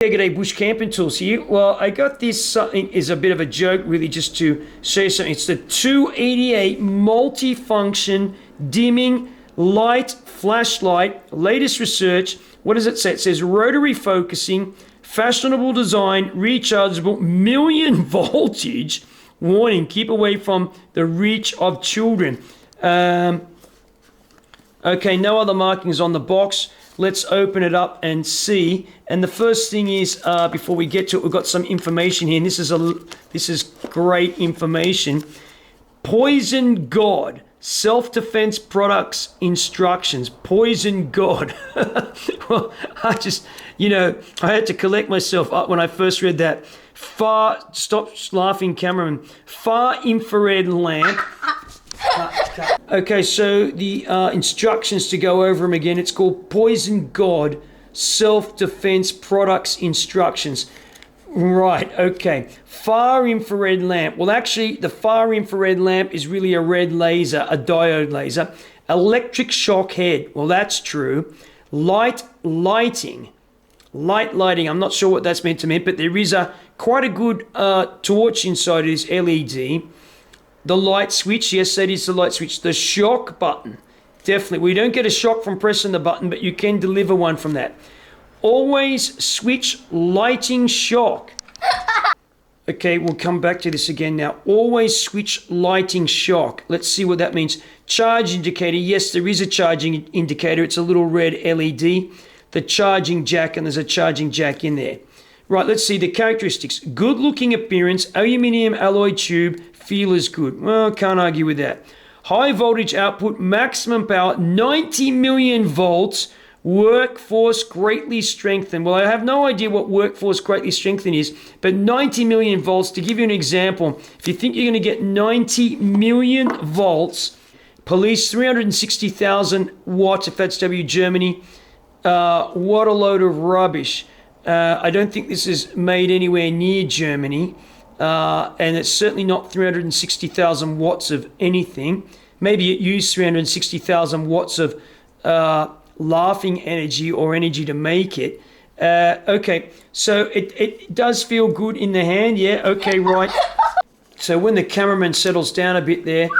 Yeah, g'day, Bush Camping Tools here. Well, I got this, something is a bit of a joke, really, just to show you something. It's the 288 Multifunction Dimming Light Flashlight. Latest research. What does it say? It says rotary focusing, fashionable design, rechargeable, million voltage. Warning, keep away from the reach of children. Okay, no other markings on the box. Let's open it up and see. And the first thing is, before we get to it, we've got some information here. And this is great information. Poison God, self-defense products instructions. Poison God. Well, I had to collect myself up when I first read that. Stop laughing, cameraman. Far infrared lamp. Okay, so the instructions to go over them again. It's called Poison God Self-Defense Products Instructions. Right, okay. Far infrared lamp. Well, actually, the far infrared lamp is really a red laser, a diode laser. Electric shock head. Well, that's true. Lighting. I'm not sure what that's meant to mean, but there is quite a good torch inside it is LED. The light switch, yes, that is the light switch. The shock button, definitely. We don't get a shock from pressing the button, but you can deliver one from that. Always switch lighting shock. Okay, we'll come back to this again now. Always switch lighting shock. Let's see what that means. Charge indicator, yes, there is a charging indicator. It's a little red LED. The charging jack, and there's a charging jack in there. Right, let's see the characteristics. Good looking appearance, aluminium alloy tube, feel is good. Well, can't argue with that. High voltage output, maximum power, 90 million volts, workforce greatly strengthened. Well, I have no idea what workforce greatly strengthened is, but 90 million volts, to give you an example, if you think you're going to get 90 million volts, police 360,000 watts, if that's Germany, what a load of rubbish. I don't think this is made anywhere near Germany, and it's certainly not 360,000 watts of anything. Maybe it used 360,000 watts of laughing energy or energy to make it. Okay, so it does feel good in the hand, yeah, okay, right. So when the cameraman settles down a bit there,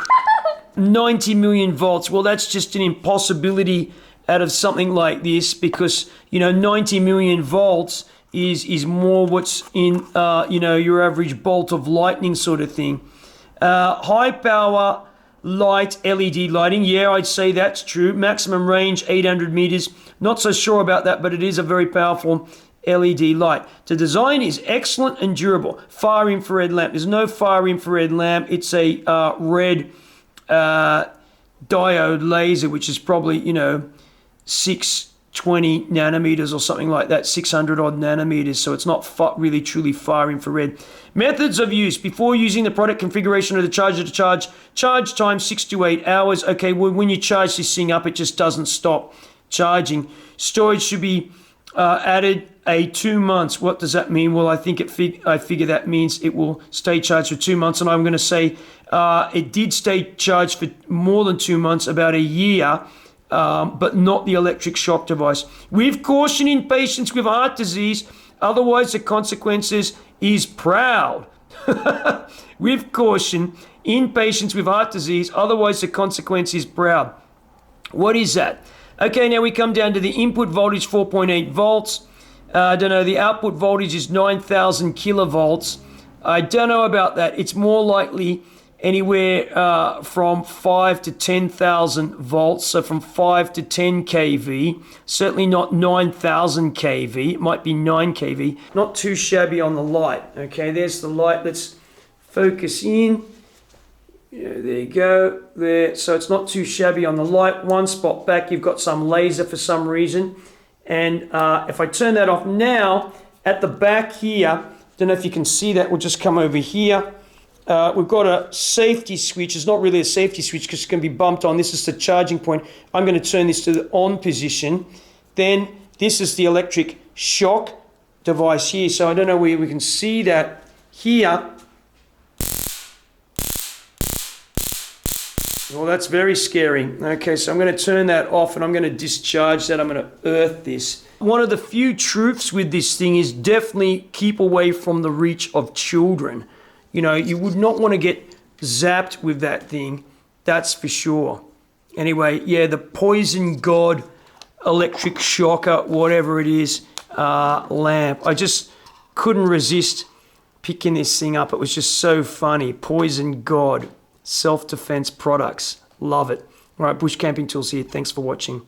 90 million volts, well, that's just an impossibility out of something like this, because 90 million volts is more what's in your average bolt of lightning sort of thing. High power light LED lighting, yeah, I'd say that's true. Maximum range 800 meters. Not so sure about that, but it is a very powerful LED light. The design is excellent and durable. Far infrared lamp. There's no far infrared lamp. It's a red diode laser, which is probably 620 nanometers or something like that, 600 odd nanometers, so it's not really truly far infrared. Methods of use. Before using the product, configuration of the charger to charge time 6 to 8 hours. Okay, well, when you charge this thing up, it just doesn't stop charging. Storage should be added 2 months. What does that mean? Well, I think I figure that means it will stay charged for 2 months, and I'm going to say it did stay charged for more than 2 months, about a year. But not the electric shock device. With caution in patients with heart disease, otherwise the consequences is proud. With caution in patients with heart disease, otherwise the consequence is proud. What is that? Okay, now we come down to the input voltage, 4.8 volts. I don't know, the output voltage is 9,000 kilovolts. I don't know about that. It's more likely anywhere from 5 to 10,000 volts, so from 5 to 10 kV, certainly not 9,000 kV, it might be 9 kV. Not too shabby on the light. Okay, there's the light. Let's focus in. Yeah, there you go, there. So it's not too shabby on the light. One spot back, you've got some laser for some reason. And if I turn that off now, at the back here, don't know if you can see that, we'll just come over here. We've got a safety switch. It's not really a safety switch because it's going to be bumped on. This is the charging point. I'm going to turn this to the on position. Then this is the electric shock device here. So I don't know where we can see that here. Well, that's very scary. Okay, so I'm going to turn that off and I'm going to discharge that. I'm going to earth this. one of the few truths with this thing is definitely keep away from the reach of children. You know, you would not want to get zapped with that thing, that's for sure. Anyway, yeah, the Poison God electric shocker, whatever it is, lamp. I just couldn't resist picking this thing up. It was just so funny. Poison God, self-defense products. Love it. All right, Bush Camping Tools here. Thanks for watching.